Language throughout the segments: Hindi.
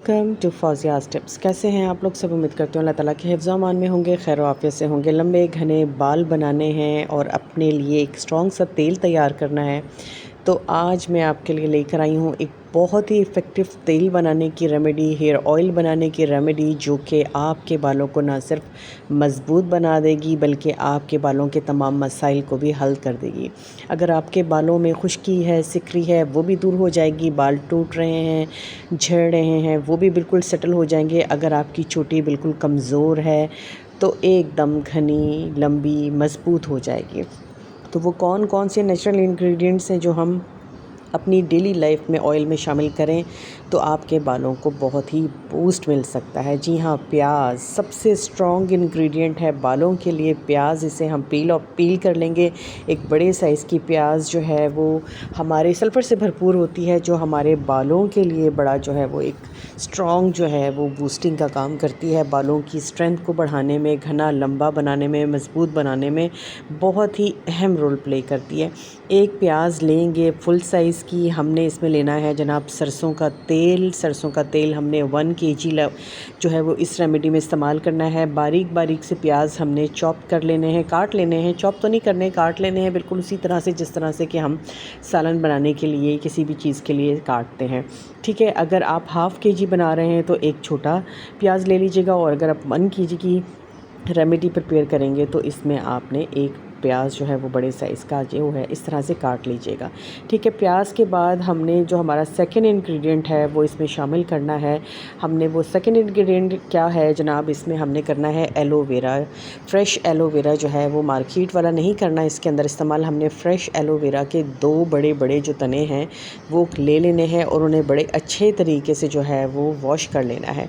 Welcome to फौजियाज tips. कैसे हैं आप लोग सब? उम्मीद करते हो अल्लाह ताला के हिफ्ज़ अमान में होंगे, खैर आफियत से होंगे। लंबे घने बाल बनाने हैं और अपने लिए एक स्ट्रॉन्ग सा तेल तैयार करना है, तो आज मैं आपके लिए लेकर आई हूँ एक बहुत ही इफ़ेक्टिव तेल बनाने की रेमेडी, हेयर ऑयल बनाने की रेमेडी, जो कि आपके बालों को ना सिर्फ मज़बूत बना देगी बल्कि आपके बालों के तमाम मसाइल को भी हल कर देगी। अगर आपके बालों में खुश्की है, सिकरी है, वो भी दूर हो जाएगी। बाल टूट रहे हैं, झड़ रहे हैं, वो भी बिल्कुल सेटल हो जाएंगे। अगर आपकी चोटी बिल्कुल कमज़ोर है तो एकदम घनी, लंबी, मज़बूत हो जाएगी। तो वो कौन कौन से नेचुरल इंग्रेडिएंट्स हैं जो हम अपनी डेली लाइफ में ऑयल में शामिल करें तो आपके बालों को बहुत ही बूस्ट मिल सकता है। जी हाँ, प्याज सबसे स्ट्रॉन्ग इंग्रेडिएंट है बालों के लिए। प्याज, इसे हम पील कर लेंगे। एक बड़े साइज़ की प्याज जो है वो हमारे सल्फ़र से भरपूर होती है, जो हमारे बालों के लिए बड़ा जो है वो एक स्ट्रॉन्ग जो है वो बूस्टिंग का काम करती है। बालों की स्ट्रेंथ को बढ़ाने में, घना लंबा बनाने में, मज़बूत बनाने में बहुत ही अहम रोल प्ले करती है। एक प्याज लेंगे फुल साइज़ की। हमने इसमें लेना है जनाब सरसों का तेल। सरसों का तेल हमने 1 kg जो है वो इस रेमेडी में इस्तेमाल करना है। बारीक बारीक से प्याज हमने चॉप कर लेने हैं, काट लेने हैं। चॉप तो नहीं करने, काट लेने हैं बिल्कुल उसी तरह से जिस तरह से कि हम सालन बनाने के लिए, किसी भी चीज़ के लिए काटते हैं, ठीक है। अगर आप ½ kg बना रहे हैं तो एक छोटा प्याज ले लीजिएगा, और अगर आप 1 kg की रेमेडी प्रिपेयर करेंगे तो इसमें आपने एक प्याज जो है वो बड़े साइज़ का जो है इस तरह से काट लीजिएगा, ठीक है। प्याज के बाद हमने जो हमारा सेकंड इंग्रेडिएंट है वो इसमें शामिल करना है। हमने वो सेकंड इंग्रेडिएंट क्या है जनाब, इसमें हमने करना है एलोवेरा। फ्रेश एलोवेरा जो है वो मार्केट वाला नहीं करना इसके अंदर इस्तेमाल। हमने फ्रेश एलोवेरा के 2 बड़े बड़े जो तने हैं वो ले लेने हैं और उन्हें बड़े अच्छे तरीके से जो है वो वॉश कर लेना है।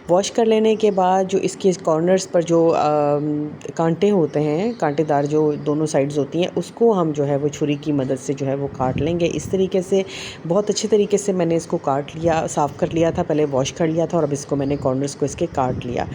वॉश कर लेने के बाद जो इसके कॉर्नर्स पर जो कांटे होते हैं, कांटेदार जो दोनों साइड्स होती हैं, उसको हम जो है वो छुरी की मदद से जो है वो काट लेंगे। इस तरीके से बहुत अच्छे तरीके से मैंने इसको काट लिया, साफ़ कर लिया था, पहले वॉश कर लिया था और अब इसको मैंने कॉर्नर्स को इसके काट लिया,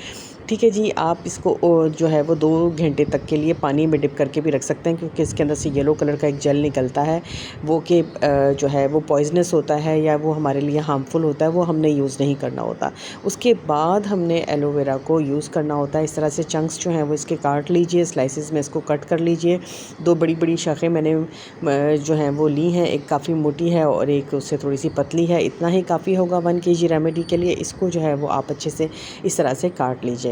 ठीक है जी। आप इसको जो है वो 2 घंटे तक के लिए पानी में डिप करके भी रख सकते हैं, क्योंकि इसके अंदर से येलो कलर का एक जेल निकलता है, वो कि जो है वो पॉइजनस होता है या वो हमारे लिए हार्मफुल होता है, वो हमने यूज़ नहीं करना होता। उसके बाद हमने एलोवेरा को यूज़ करना होता है। इस तरह से चंक्स जो हैं वो इसके काट लीजिए, स्लाइसेस में इसको कट कर लीजिए। 2 बड़ी बड़ी शाखें मैंने जो हैं वो ली हैं, एक काफ़ी मोटी है और एक उससे थोड़ी सी पतली है। इतना ही काफ़ी होगा 1 kg रेमेडी के लिए। इसको जो है वो आप अच्छे से इस तरह से काट लीजिए,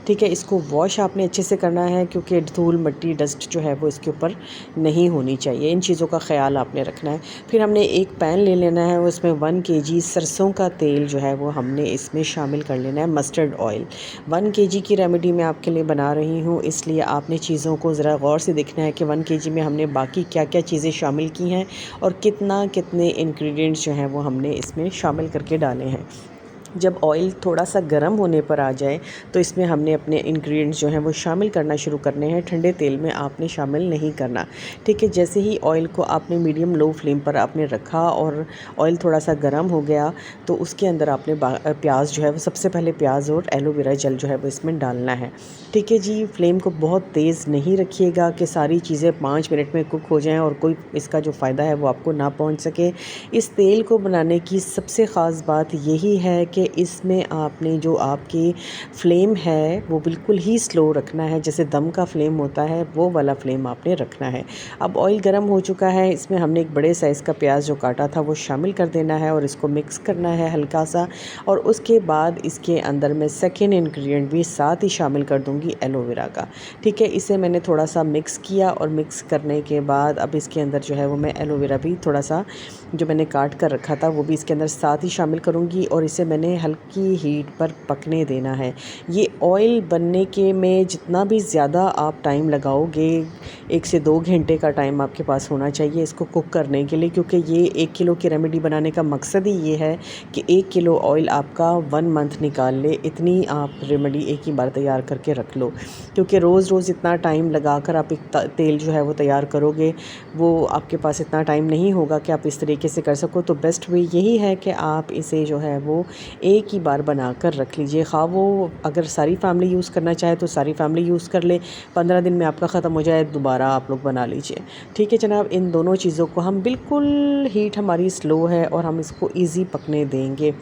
ठीक है। इसको वॉश आपने अच्छे से करना है, क्योंकि धूल, मिट्टी, डस्ट जो है वो इसके ऊपर नहीं होनी चाहिए। इन चीज़ों का ख्याल आपने रखना है। फिर हमने एक पैन ले लेना है, उसमें 1 kg सरसों का तेल जो है वो हमने इसमें शामिल कर लेना है। मस्टर्ड ऑयल 1 kg की रेमेडी मैं आपके लिए बना रही हूँ, इसलिए आपने चीज़ों को ज़रा गौर से देखना है कि 1 kg में हमने बाकी क्या क्या चीज़ें शामिल की हैं और कितने इंग्रेडिएंट्स जो हैं वो हमने इसमें शामिल करके डाले हैं। जब ऑयल थोड़ा सा गर्म होने पर आ जाए तो इसमें हमने अपने इंग्रेडिएंट्स जो हैं वो शामिल करना शुरू करने हैं। ठंडे तेल में आपने शामिल नहीं करना, ठीक है। जैसे ही ऑयल को आपने मीडियम लो फ्लेम पर आपने रखा और ऑयल थोड़ा सा गर्म हो गया तो उसके अंदर आपने प्याज जो है वो सबसे पहले प्याज और एलोवेरा जेल जो है वो इसमें डालना है, ठीक है जी। फ्लेम को बहुत तेज़ नहीं रखिएगा कि सारी चीज़ें 5 मिनट में कुक हो जाएँ और कोई इसका जो फ़ायदा है वो आपको ना पहुँच सके। इस तेल को बनाने की सबसे ख़ास बात यही है कि इसमें आपने जो आपकी फ्लेम है वो बिल्कुल ही स्लो रखना है, जैसे दम का फ्लेम होता है वो वाला फ्लेम आपने रखना है। अब ऑयल गर्म हो चुका है, इसमें हमने एक बड़े साइज़ का प्याज जो काटा था वो शामिल कर देना है और इसको मिक्स करना है हल्का सा। और उसके बाद इसके अंदर मैं सेकेंड इंग्रेडिएंट भी साथ ही शामिल कर दूंगी, एलोवेरा का, ठीक है। इसे मैंने थोड़ा सा मिक्स किया और मिक्स करने के बाद अब इसके अंदर जो है वो मैं एलोवेरा भी थोड़ा सा जो मैंने काट कर रखा था वो भी इसके अंदर साथ ही शामिल करूँगी और इसे मैंने हल्की हीट पर पकने देना है। ये ऑयल बनने के में जितना भी ज़्यादा आप टाइम लगाओगे, 1 से 2 घंटे का टाइम आपके पास होना चाहिए इसको कुक करने के लिए, क्योंकि ये 1 किलो की रेमेडी बनाने का मकसद ही ये है कि 1 किलो ऑयल आपका 1 मंथ निकाल ले। इतनी आप रेमेडी एक ही बार तैयार करके रख लो, क्योंकि रोज़ रोज़ इतना टाइम लगाकर आप एक तेल जो है वो तैयार करोगे, वो आपके पास इतना टाइम नहीं होगा कि आप इस तरीके से कर सको। तो बेस्ट वे यही है कि आप इसे जो है वो एक ही बार बना कर रख लीजिए। ख़ा वो अगर सारी फैमिली यूज़ करना चाहे तो सारी फैमिली यूज़ कर ले, 15 दिन में आपका ख़त्म हो जाए, दोबारा आप लोग बना लीजिए, ठीक है जनाब। इन दोनों चीज़ों को हम बिल्कुल हीट हमारी स्लो है और हम इसको ईज़ी पकने देंगे।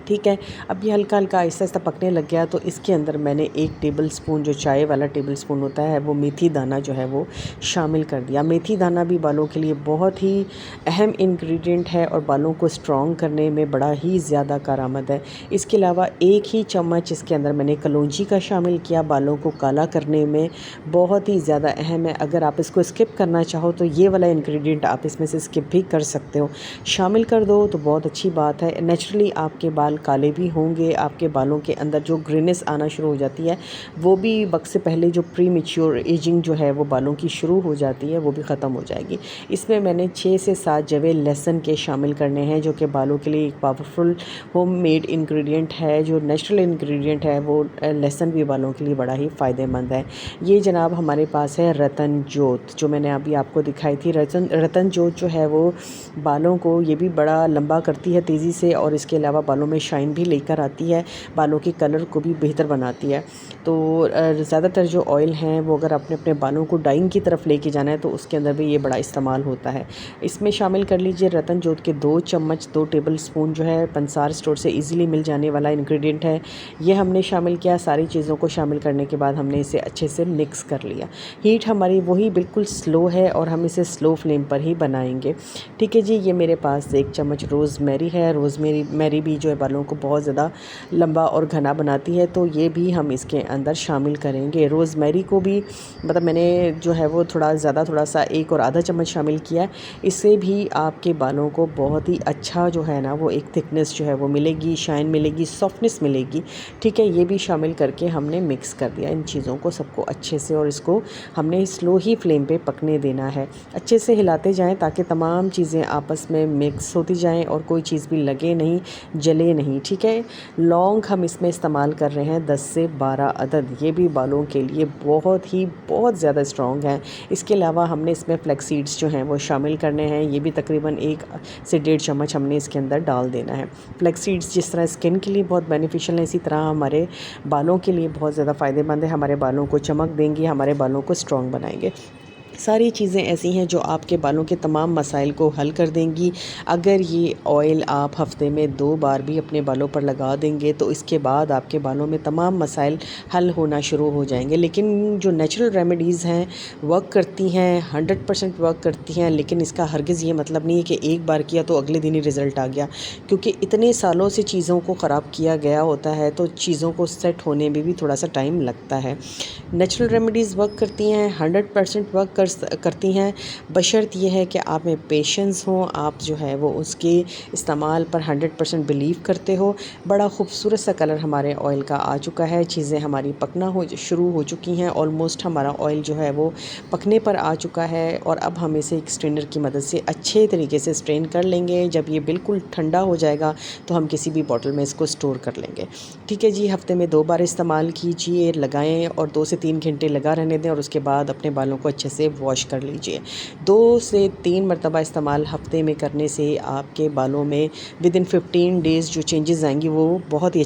ठीक है। अब ये हल्का-हल्का आहिस्ता-आहिस्ता पकने लग गया, तो इसके अंदर मैंने 1 टेबल स्पून, जो चाय वाला टेबल स्पून होता है, वो मेथी दाना जो है वो शामिल कर दिया। मेथी दाना भी बालों के लिए बहुत ही अहम इंग्रेडिएंट है और बालों को स्ट्रॉन्ग करने में बड़ा ही ज़्यादा कारआमद है। इसके अलावा 1 ही चम्मच इसके अंदर मैंने कलौंजी का शामिल किया, बालों को काला करने में बहुत ही ज़्यादा अहम है। अगर आप इसको स्किप करना चाहो तो ये वाला इंग्रेडिएंट आप इसमें से स्किप भी कर सकते हो। शामिल कर दो तो बहुत अच्छी बात है। नेचुरली आपके बाल काले भी होंगे, आपके बालों के अंदर जो ग्रेनेस आना शुरू हो जाती है वो भी वक्त से पहले, जो प्री मैच्योर एजिंग जो है वो बालों की शुरू हो जाती है, वो भी ख़त्म हो जाएगी। इसमें मैंने 6 से 7 जवे लहसुन के शामिल करने हैं, जो कि बालों के लिए एक पावरफुल होममेड इंग्रेडिएंट है। जो नेचुरल इंग्रेडिएंट है वो लहसुन भी बालों के लिए बड़ा ही फ़ायदेमंद है। ये जनाब हमारे पास है रतन जोत, जो मैंने अभी आपको दिखाई थी। रतन जोत जो है वो बालों को ये भी बड़ा लंबा करती है तेज़ी से, और इसके अलावा बालों में शाइन भी लेकर आती है, बालों के कलर को भी बेहतर बनाती है। तो ज़्यादातर जो ऑयल हैं वो अगर आपने अपने बालों को डाइंग की तरफ लेके जाना है तो उसके अंदर भी ये बड़ा इस्तेमाल होता है। इसमें शामिल कर लीजिए रतन जोत के 2 चम्मच, 2 टेबल स्पून जो है पंसार स्टोर से इजीली मिल जाने वाला इंग्रेडिएंट है। ये हमने शामिल किया। सारी चीज़ों को शामिल करने के बाद हमने इसे अच्छे से मिक्स कर लिया। हीट हमारी वही बिल्कुल स्लो है और हम इसे स्लो फ्लेम पर ही बनाएंगे। ठीक है जी। ये मेरे पास 1 चम्मच रोज़मेरी है। रोज़मेरी भी जो है बालों को बहुत ज़्यादा लंबा और घना बनाती है, तो ये भी हम इसके अंदर शामिल करेंगे। रोज़मेरी को भी मतलब मैंने जो है वो थोड़ा सा 1 और आधा चम्मच शामिल किया है। इससे भी आपके बालों को बहुत ही अच्छा जो है ना वो एक थिकनेस जो है वो मिलेगी, शाइन मिलेगी, सॉफ्टनेस मिलेगी। ठीक है। ये भी शामिल करके हमने मिक्स कर दिया इन चीज़ों को सबको अच्छे से, और इसको हमने स्लो ही फ्लेम पे पकने देना है। अच्छे से हिलाते जाएं ताकि तमाम चीज़ें आपस में मिक्स होती जाएं और कोई चीज़ भी लगे नहीं, जले नहीं। ठीक है। लौंग हम इसमें इस्तेमाल कर रहे हैं 10 से 12 अदद। ये भी बालों के लिए बहुत ज़्यादा स्ट्रॉन्ग हैं। इसके अलावा हमने इसमें फ्लैक्स सीड्स जो हैं वो शामिल करने हैं। ये भी तकरीबन 1 से 1.5 चम्मच हमने इसके अंदर डाल देना है। फ्लैक्स सीड्स जिस तरह स्किन के लिए बहुत बेनिफिशियल है, इसी तरह हमारे बालों के लिए बहुत ज़्यादा फ़ायदेमंद है। हमारे बालों को चमक देंगी, हमारे बालों को स्ट्रॉन्ग बनाएंगे। सारी चीज़ें ऐसी हैं जो आपके बालों के तमाम मसाइल को हल कर देंगी। अगर ये ऑयल आप हफ़्ते में 2 बार भी अपने बालों पर लगा देंगे तो इसके बाद आपके बालों में तमाम मसाइल हल होना शुरू हो जाएंगे। लेकिन जो नेचुरल रेमेडीज़ हैं वर्क करती हैं, 100% वर्क करती हैं, लेकिन इसका हरगिज़ ये मतलब नहीं है कि एक बार किया तो अगले दिन ही रिज़ल्ट आ गया, क्योंकि इतने सालों से चीज़ों को ख़राब किया गया होता है, तो चीज़ों को सेट होने में भी थोड़ा सा टाइम लगता है। नेचुरल रेमेडीज़ वर्क करती हैं, 100% वर्क करती हैं, बशर्त ये है कि आप में पेशेंस हो, आप जो है वो उसके इस्तेमाल पर 100% बिलीव करते हो। बड़ा खूबसूरत सा कलर हमारे ऑयल का आ चुका है। चीज़ें हमारी पकना शुरू हो चुकी हैं। ऑलमोस्ट हमारा ऑयल जो है वो पकने पर आ चुका है, और अब हम इसे एक स्ट्रेनर की मदद से अच्छे तरीके से स्ट्रेन कर लेंगे। जब ये बिल्कुल ठंडा हो जाएगा तो हम किसी भी बॉटल में इसको स्टोर कर लेंगे। ठीक है जी। हफ्ते में 2 बार इस्तेमाल कीजिए, लगाएं और 2 से 3 घंटे लगा रहने दें, और उसके बाद अपने बालों को अच्छे से वॉश कर लीजिए। 2 से 3 मरतबा इस्तेमाल हफ्ते में करने से आपके बालों में विदिन 15 डेज़ जो चेंजेस आएंगी वो बहुत ही